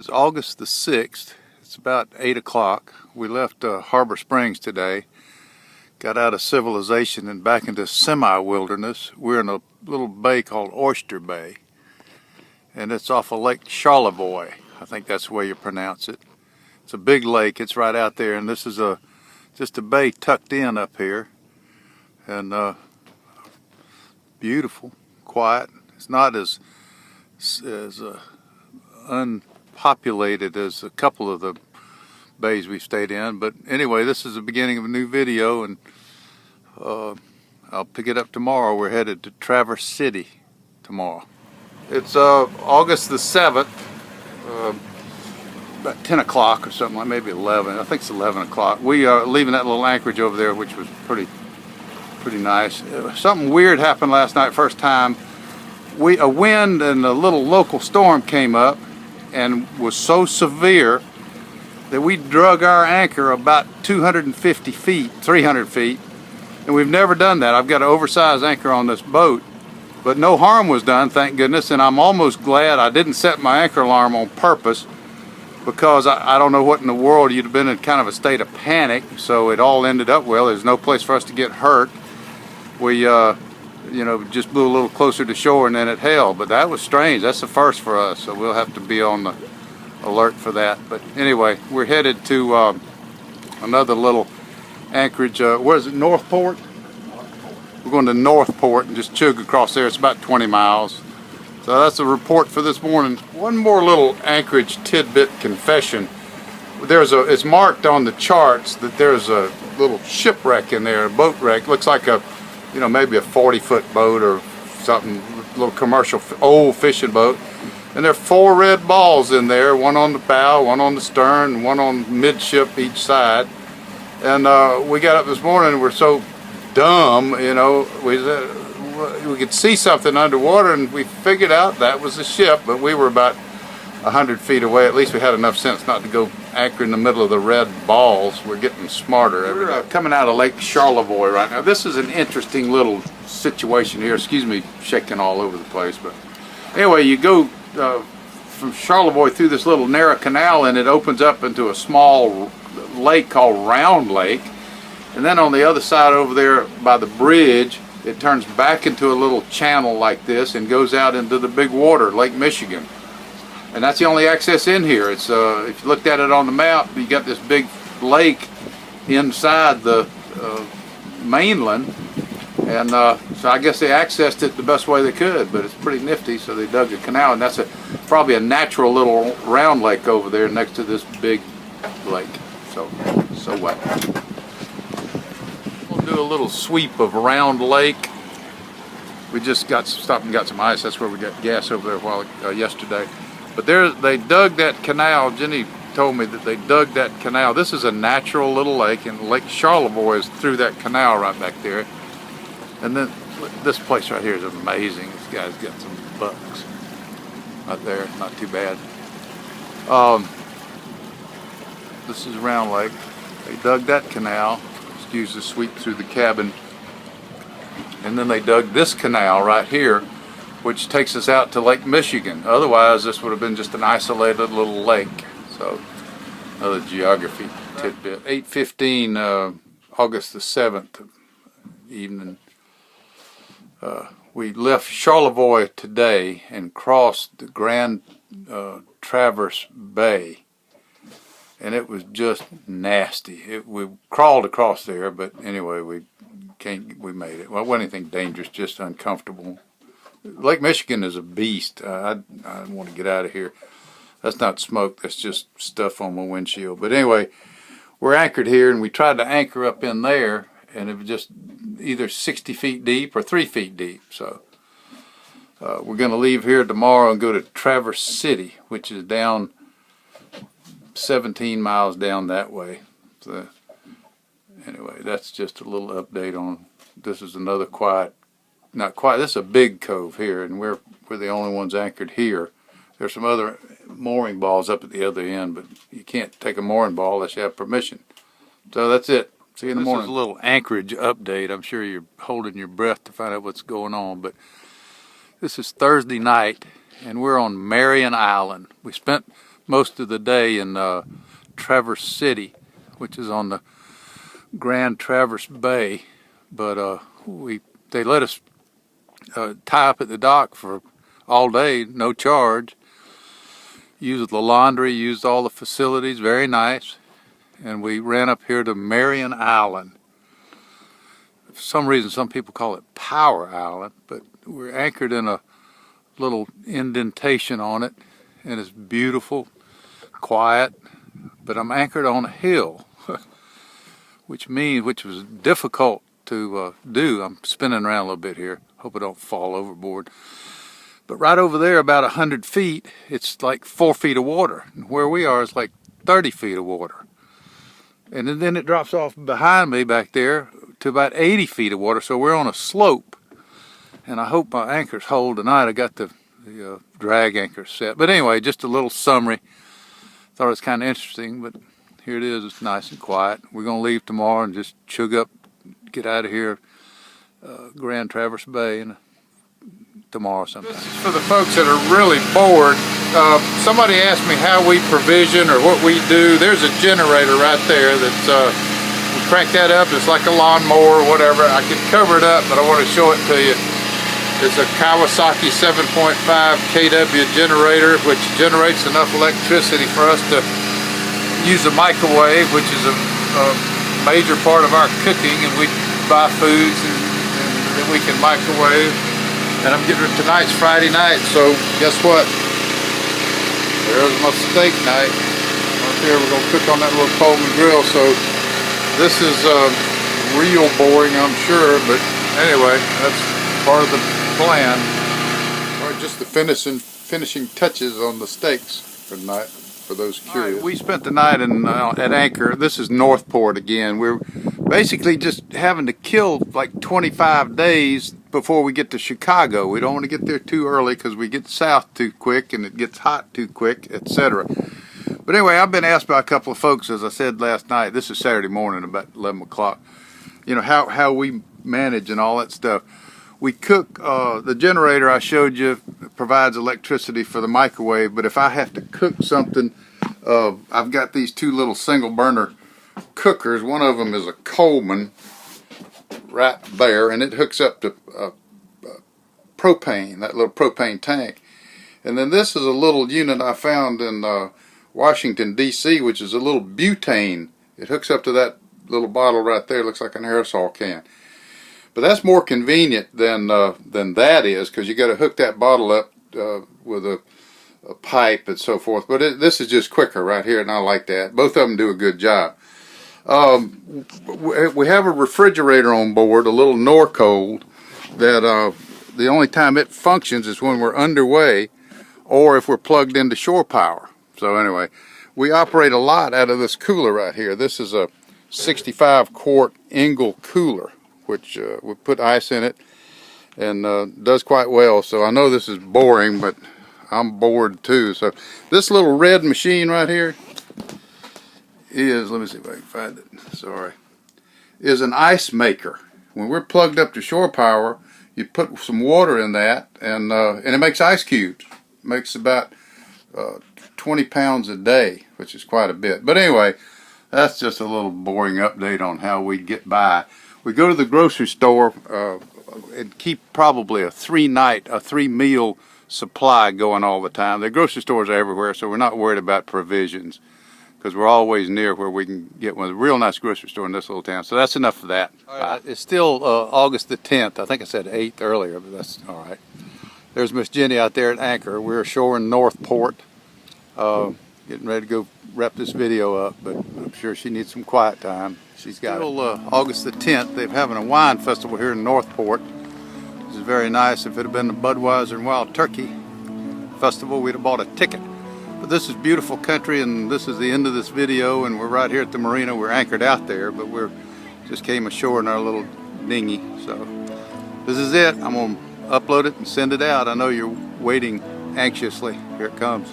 It's August the 6th. It's about 8 o'clock. We left Harbor Springs today. Got out of civilization and back into semi-wilderness. We're in a little bay called Oyster Bay. And it's off of Lake Charlevoix. I think that's the way you pronounce it. It's a big lake. It's right out there. And this is just a bay tucked in up here. And beautiful, quiet. It's not as unpopulated as a couple of the bays we stayed in, but anyway, this is the beginning of a new video, and I'll pick it up tomorrow. We're headed to Traverse City tomorrow. It's August the 7th, about 10 o'clock or something, like maybe 11. I think it's 11 o'clock. We are leaving that little anchorage over there, which was pretty nice. Something weird happened last night, first time. A wind and a little local storm came up and was so severe that we drug our anchor about 250 feet, 300 feet, and we've never done that. I've got an oversized anchor on this boat, but no harm was done, thank goodness, and I'm almost glad I didn't set my anchor alarm on purpose, because I don't know what in the world, you'd have been in kind of a state of panic, so it all ended up well. There's no place for us to get hurt. We just blew a little closer to shore and then it held, but that was strange. That's the first for us, so we'll have to be on the alert for that. But anyway, we're headed to another little anchorage. Where is it? Northport? We're going to Northport and just chug across there. It's about 20 miles. So that's a report for this morning. One more little anchorage tidbit confession. It's marked on the charts that there's a little shipwreck in there, a boat wreck. Looks like maybe a 40-foot boat or something, a little commercial old fishing boat. And there are 4 red balls in there, one on the bow, one on the stern, one on midship each side. And we got up this morning and we're so dumb, we could see something underwater and we figured out that was a ship, but we were about 100 feet away. At least we had enough sense not to go anchor in the middle of the red balls. We're getting smarter every day. We're coming out of Lake Charlevoix right now. This is an interesting little situation here. Excuse me shaking all over the place, but anyway, you go from Charlevoix through this little narrow canal and it opens up into a small lake called Round Lake, and then on the other side over there by the bridge it turns back into a little channel like this and goes out into the big water, Lake Michigan. And that's the only access in here. It's if you looked at it on the map, you got this big lake inside the mainland, and so I guess they accessed it the best way they could, but it's pretty nifty, so they dug a canal, and that's probably a natural little round lake over there next to this big lake. So what? We'll do a little sweep of Round Lake. We just stopped and got some ice. That's where we got gas over there yesterday. But they dug that canal. Jenny told me that they dug that canal. This is a natural little lake, and Lake Charlevoix is through that canal right back there. And then this place right here is amazing. This guy's got some bucks right there. Not too bad. This is Round Lake. They dug that canal. Just used to sweep through the cabin. And then they dug this canal right here, which takes us out to Lake Michigan. Otherwise, this would have been just an isolated little lake. So, another geography tidbit. 8:15, August the 7th evening. We left Charlevoix today and crossed the Grand Traverse Bay, and it was just nasty. We crawled across there, but anyway, we made it. Well, it wasn't anything dangerous, just uncomfortable. Lake Michigan is a beast. I want to get out of here. That's not smoke, that's just stuff on my windshield. But anyway, we're anchored here, and we tried to anchor up in there, and it was just either 60 feet deep or 3 feet deep. So we're going to leave here tomorrow and go to Traverse City, which is down 17 miles down that way. So anyway, that's just a little update on, this is another not quiet, this is a big cove here, and we're the only ones anchored here. There's some other mooring balls up at the other end, but you can't take a mooring ball unless you have permission. So that's it. See you in the morning. This is a little anchorage update. I'm sure you're holding your breath to find out what's going on, but this is Thursday night, and we're on Marion Island. We spent most of the day in Traverse City, which is on the Grand Traverse Bay, but they let us tie up at the dock for all day, no charge. Used the laundry, used all the facilities, very nice. And we ran up here to Marion Island. For some reason, some people call it Power Island, but we're anchored in a little indentation on it, and it's beautiful, quiet, but I'm anchored on a hill, which was difficult to do. I'm spinning around a little bit here. Hope I don't fall overboard. But right over there, about 100 feet, it's like 4 feet of water. And where we are is like 30 feet of water. And then it drops off behind me back there to about 80 feet of water. So we're on a slope. And I hope my anchors hold tonight. I got the drag anchor set. But anyway, just a little summary. Thought it was kind of interesting, but here it is. It's nice and quiet. We're going to leave tomorrow and just chug up, get out of here, Grand Traverse Bay, and tomorrow sometime. This is for the folks that are really bored. Somebody asked me how we provision or what we do. There's a generator right there that's, we crank that up. It's like a lawnmower or whatever. I could cover it up, but I want to show it to you. It's a Kawasaki 7.5 kW generator, which generates enough electricity for us to use a microwave, which is a major part of our cooking, and we buy foods and then we can microwave. And I'm getting tonight's Friday night, so guess what? There's my steak night. Right there, we're gonna cook on that little Coleman grill. So this is real boring, I'm sure, but anyway, that's part of the plan. Or just the finishing touches on the steaks for tonight, for those curious. Right, we spent the night at anchor. This is Northport again. We're basically just having to kill like 25 days before we get to Chicago. We don't want to get there too early because we get south too quick and it gets hot too quick, etc. But anyway, I've been asked by a couple of folks, as I said last night, this is Saturday morning about 11 o'clock, you know, how we manage and all that stuff. We cook, the generator I showed you provides electricity for the microwave, but if I have to cook something, I've got these two little single burner cookers. One of them is a Coleman right there, and it hooks up to propane, that little propane tank. And then this is a little unit I found in Washington, D.C., which is a little butane. It hooks up to that little bottle right there. It looks like an aerosol can. But that's more convenient than that is, because you got to hook that bottle up with a pipe and so forth. But this is just quicker right here, and I like that. Both of them do a good job. We have a refrigerator on board, a little Norcold, that the only time it functions is when we're underway or if we're plugged into shore power. So anyway, we operate a lot out of this cooler right here. This is a 65 quart Engel cooler, which we put ice in it and does quite well. So I know this is boring, but I'm bored too. So this little red machine right here is, let me see if I can find it, sorry, is an ice maker. When we're plugged up to shore power, you put some water in that and it makes ice cubes. It makes about 20 pounds a day, which is quite a bit. But anyway, that's just a little boring update on how we get by. We go to the grocery store and keep probably a three meal supply going all the time. The grocery stores are everywhere, so we're not worried about provisions because we're always near where we can get one. A real nice grocery store in this little town. So that's enough of that. It's still August the 10th. I think I said 8th earlier, but that's all right. There's Miss Jenny out there at anchor. We're ashore in Northport, getting ready to go wrap this video up, but I'm sure she needs some quiet time. She's got still, August the 10th. They're having a wine festival here in Northport. This is very nice. If it had been the Budweiser and Wild Turkey Festival, we'd have bought a ticket. But this is beautiful country, and this is the end of this video, and we're right here at the marina. We're anchored out there, but we're just came ashore in our little dinghy. So this is it. I'm going to upload it and send it out. I know you're waiting anxiously. Here it comes.